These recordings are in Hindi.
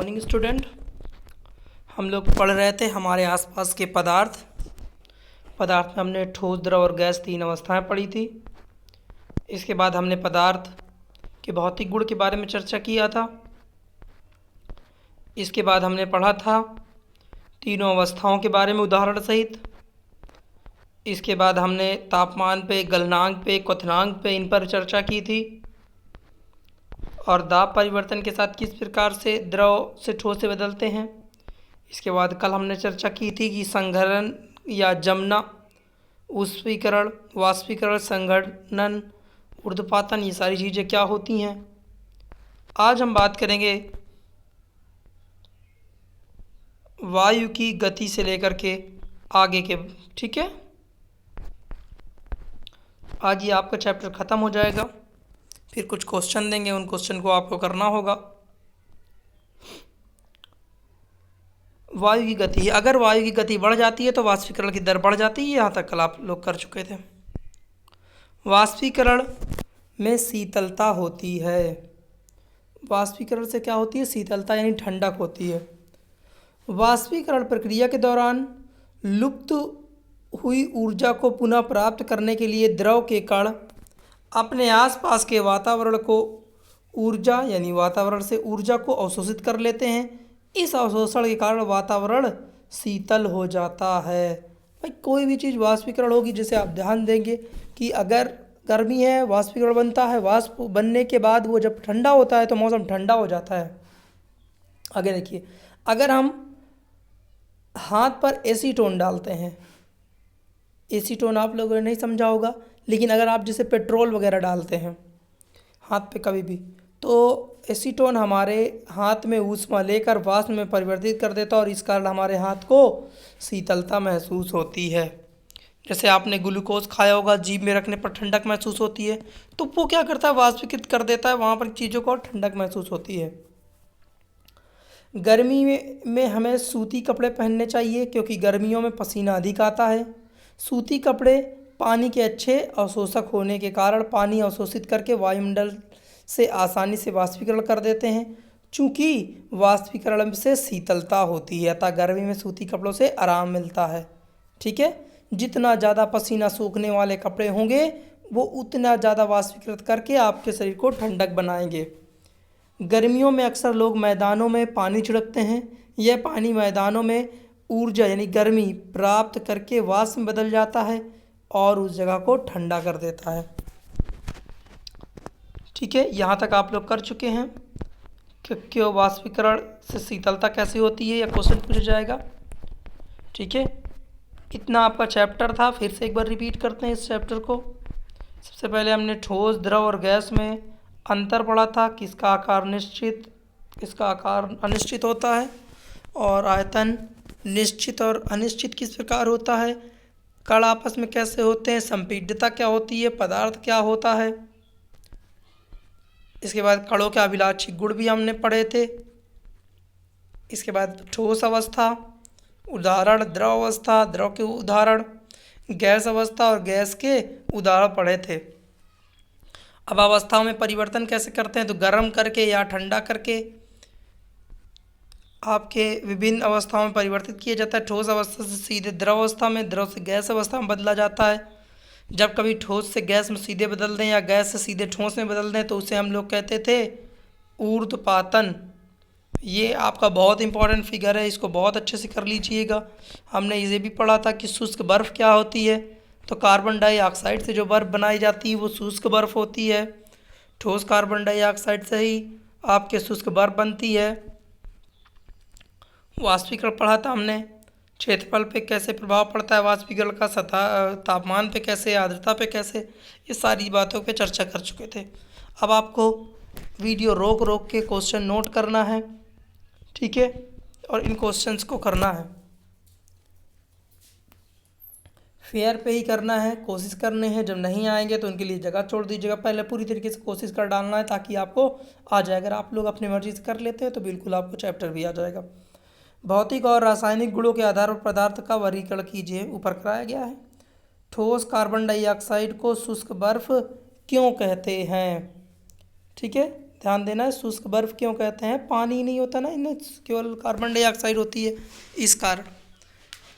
Morning student. हम लोग पढ़ रहे थे हमारे आसपास के पदार्थ में हमने ठोस, द्रव और गैस तीन अवस्थाएं पढ़ी थी। इसके बाद हमने पदार्थ के भौतिक गुण के बारे में चर्चा किया था। इसके बाद हमने पढ़ा था तीनों अवस्थाओं के बारे में उदाहरण सहित। इसके बाद हमने तापमान पे, गलनांक पे, क्वथनांक पे इन पर चर्चा की थी और दाब परिवर्तन के साथ किस प्रकार से द्रव से ठोस से बदलते हैं। इसके बाद कल हमने चर्चा की थी कि संघनन या जमना, ऊष्मीकरण, वाष्पीकरण, संघनन, ऊर्ध्वपातन, ये सारी चीज़ें क्या होती हैं। आज हम बात करेंगे वायु की गति से लेकर के आगे के। ठीक है, आज ये आपका चैप्टर ख़त्म हो जाएगा। फिर कुछ क्वेश्चन देंगे, उन क्वेश्चन को आपको करना होगा। वायु की गति, अगर वायु की गति बढ़ जाती है तो वाष्पीकरण की दर बढ़ जाती है। यहाँ तक कल आप लोग कर चुके थे। वाष्पीकरण में शीतलता होती है। वाष्पीकरण से क्या होती है? शीतलता यानी ठंडक होती है। वाष्पीकरण प्रक्रिया के दौरान लुप्त हुई ऊर्जा को पुनः प्राप्त करने के लिए द्रव के कण अपने आसपास के वातावरण को ऊर्जा यानी वातावरण से ऊर्जा को अवशोषित कर लेते हैं। इस अवशोषण के कारण वातावरण शीतल हो जाता है। भाई कोई भी चीज़ वाष्पीकरण होगी, जैसे आप ध्यान देंगे कि अगर गर्मी है, वाष्पीकरण बनता है, वाष्प बनने के बाद वो जब ठंडा होता है तो मौसम ठंडा हो जाता है। आगे देखिए, अगर हम हाथ पर एसीटोन डालते हैं, एसीटोन आप लोगों ने नहीं समझा होगा, लेकिन अगर आप जैसे पेट्रोल वगैरह डालते हैं हाथ पे कभी भी, तो एसीटोन हमारे हाथ में ऊष्मा लेकर वाष्प में परिवर्तित कर देता है और इस कारण हमारे हाथ को शीतलता महसूस होती है। जैसे आपने ग्लूकोज खाया होगा, जीभ में रखने पर ठंडक महसूस होती है, तो वो क्या करता है? वाष्पीकृत कर देता है, वहाँ पर चीज़ों को ठंडक महसूस होती है। गर्मी में हमें सूती कपड़े पहनने चाहिए क्योंकि गर्मियों में पसीना अधिक आता है। सूती कपड़े पानी के अच्छे अवशोषक होने के कारण पानी अवशोषित करके वायुमंडल से आसानी से वाष्पीकरण कर देते हैं। चूँकि वाष्पीकरण से शीतलता होती है अतः गर्मी में सूती कपड़ों से आराम मिलता है। ठीक है, जितना ज़्यादा पसीना सूखने वाले कपड़े होंगे वो उतना ज़्यादा वाष्पीकृत करके आपके शरीर को ठंडक बनाएंगे। गर्मियों में अक्सर लोग मैदानों में पानी छिड़कते हैं। यह पानी मैदानों में ऊर्जा यानी गर्मी प्राप्त करके वाष्प में बदल जाता है और उस जगह को ठंडा कर देता है। ठीक है, यहाँ तक आप लोग कर चुके हैं कि क्यों वाष्पीकरण से शीतलता कैसे होती है, या क्वेश्चन पूछा जाएगा। ठीक है, इतना आपका चैप्टर था। फिर से एक बार रिपीट करते हैं इस चैप्टर को। सबसे पहले हमने ठोस, द्रव और गैस में अंतर पढ़ा था। किसका आकार निश्चित, किसका आकार अनिश्चित होता है, और आयतन निश्चित और अनिश्चित किस प्रकार होता है, कण आपस में कैसे होते हैं, संपीड्यता क्या होती है, पदार्थ क्या होता है। इसके बाद कणों के अभिलाक्षी गुण भी हमने पढ़े थे। इसके बाद ठोस अवस्था, उदाहरण द्रव अवस्था, द्रव के उदाहरण, गैस अवस्था और गैस के उदाहरण पढ़े थे। अब अवस्थाओं में परिवर्तन कैसे करते हैं, तो गर्म करके या ठंडा करके आपके विभिन्न अवस्थाओं में परिवर्तित किया जाता है। ठोस अवस्था से सीधे द्रव अवस्था में, द्रव से गैस अवस्था में बदला जाता है। जब कभी ठोस से गैस में सीधे बदल दें या गैस से सीधे ठोस में बदल दें तो उसे हम लोग कहते थे ऊर्ध्वपातन। ये आपका बहुत इंपॉर्टेंट फिगर है, इसको बहुत अच्छे से कर लीजिएगा। हमने ये भी पढ़ा था कि शुष्क बर्फ़ क्या होती है, तो कार्बन डाइऑक्साइड से जो बर्फ़ बनाई जाती है वो शुष्क बर्फ़ होती है। ठोस कार्बन डाइऑक्साइड से ही आपके शुष्क बर्फ़ बनती है। वाष्पीकरण पढ़ा था हमने, क्षेत्रफल पे कैसे प्रभाव पड़ता है वाष्पीकरण का, सतह तापमान पे कैसे, आर्द्रता पे कैसे, ये सारी बातों पे चर्चा कर चुके थे। अब आपको वीडियो रोक रोक के क्वेश्चन नोट करना है। ठीक है, और इन क्वेश्चंस को करना है, फेयर पे ही करना है, कोशिश करनी है। जब नहीं आएंगे तो उनके लिए जगह छोड़ दीजिएगा। पहले पूरी तरीके से कोशिश कर डालना है ताकि आपको आ जाए। अगर आप लोग अपनी मर्जी से कर लेते हैं तो बिल्कुल आपको चैप्टर भी आ जाएगा। भौतिक और रासायनिक गुणों के आधार पर पदार्थ का वर्गीकरण कीजिए, ऊपर कराया गया है। ठोस कार्बन डाइऑक्साइड को शुष्क बर्फ क्यों कहते हैं? ठीक है, ध्यान देना है, शुष्क बर्फ क्यों कहते हैं, पानी नहीं होता ना इनमें, केवल कार्बन डाइऑक्साइड होती है इस कारण।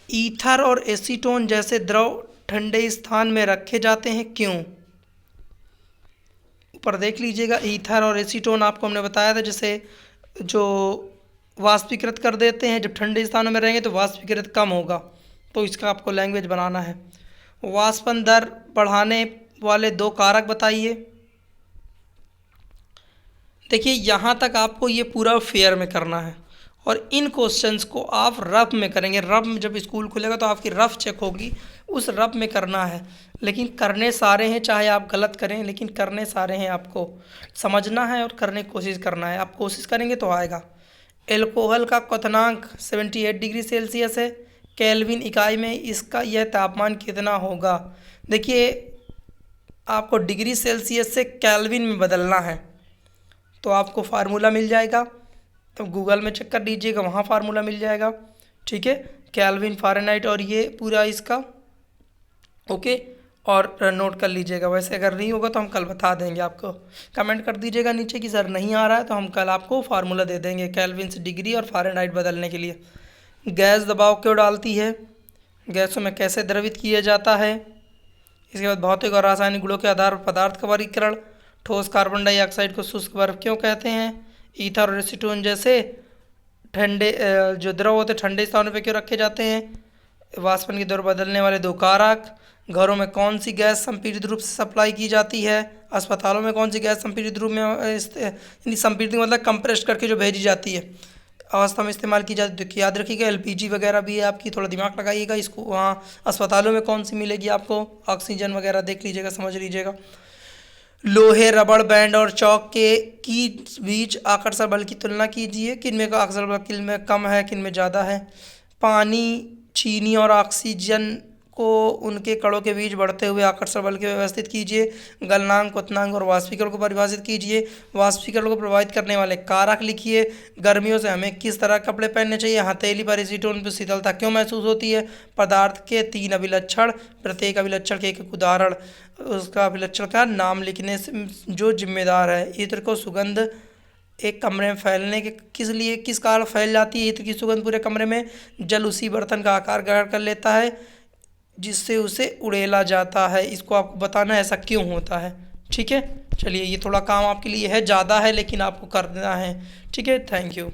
ईथर और एसीटोन जैसे द्रव ठंडे स्थान में रखे जाते हैं, क्यों? ऊपर देख लीजिएगा, ईथर और एसीटोन आपको हमने बताया था, जैसे जो वाष्पीकृत कर देते हैं, जब ठंडे स्थानों में रहेंगे तो वाष्पीकृत कम होगा, तो इसका आपको लैंग्वेज बनाना है। वाष्पन दर बढ़ाने वाले दो कारक बताइए। देखिए यहाँ तक आपको ये पूरा फेयर में करना है, और इन क्वेश्चंस को आप रफ में करेंगे। रफ में जब स्कूल खुलेगा तो आपकी रफ चेक होगी, उस रफ में करना है। लेकिन करने सारे हैं, चाहे आप गलत करें, लेकिन करने सारे हैं, आपको समझना है और करने की कोशिश करना है। आप कोशिश करेंगे तो आएगा। एल्कोहल का क्वथनांक 78 डिग्री सेल्सियस है, केल्विन इकाई में इसका यह तापमान कितना होगा? देखिए आपको डिग्री सेल्सियस से केल्विन में बदलना है, तो आपको फार्मूला मिल जाएगा, तो गूगल में चेक कर लीजिएगा, वहाँ फार्मूला मिल जाएगा। ठीक है, केल्विन फ़ारेनहाइट, और ये पूरा इसका ओके, और नोट कर लीजिएगा। वैसे अगर नहीं होगा तो हम कल बता देंगे आपको, कमेंट कर दीजिएगा नीचे कि सर नहीं आ रहा है, तो हम कल आपको फार्मूला दे देंगे केल्विन से डिग्री और फ़ारेनहाइट बदलने के लिए। गैस दबाव क्यों डालती है? गैसों में कैसे द्रवित किया जाता है? इसके बाद भौतिक और रासायनिक गुणों के आधार पर पदार्थ का वर्गीकरण। ठोस कार्बन डाइऑक्साइड को शुष्क बर्फ क्यों कहते हैं? ईथर और एसीटोन जैसे ठंडे जो द्रव होते ठंडे स्थानों पर क्यों रखे जाते हैं? वाष्पन की दर बदलने वाले दो कारक। घरों में कौन सी गैस संपीड़ित रूप से सप्लाई की जाती है? अस्पतालों में कौन सी गैस संपीड़ित रूप में यानी संपीड़ित मतलब कंप्रेस्ड करके जो भेजी जाती है अवस्था में इस्तेमाल की जाती है? तो याद रखिएगा एलपीजी वगैरह भी है आपकी, थोड़ा दिमाग लगाइएगा इसको। वहाँ अस्पतालों में कौन सी मिलेगी आपको? ऑक्सीजन वगैरह देख लीजिएगा, समझ लीजिएगा। लोहे, रबड़ बैंड और चौक के की बीच आकर्षण बल की तुलना कीजिए। किन में का आकर्षण बल किन में कम है, किन में ज़्यादा है? पानी, चीनी और ऑक्सीजन को उनके कणों के बीच बढ़ते हुए आकर्षण बल के व्यवस्थित कीजिए। गलनांक, क्वथनांक और वाष्पीकरण को परिभाषित कीजिए। वाष्पीकरण को प्रभावित करने वाले कारक लिखिए। गर्मियों से हमें किस तरह के कपड़े पहनने चाहिए? हथेली पर एसीटोन पर शीतलता क्यों महसूस होती है? पदार्थ के 3 अभिलक्षण, प्रत्येक अभिलक्षण के एक उदाहरण, उसका अभिलक्षण का नाम लिखने से जो जिम्मेदार है। इत्र को सुगंध एक कमरे में फैलने के किस लिए, किस कारण फैल जाती है इत्र की सुगंध पूरे कमरे में? जल उसी बर्तन का आकार ग्रहण कर लेता है जिससे उसे उड़ेला जाता है। इसको आपको बताना है ऐसा क्यों होता है। ठीक है, चलिए ये थोड़ा काम आपके लिए है, ज़्यादा है लेकिन आपको करना है। ठीक है, थैंक यू।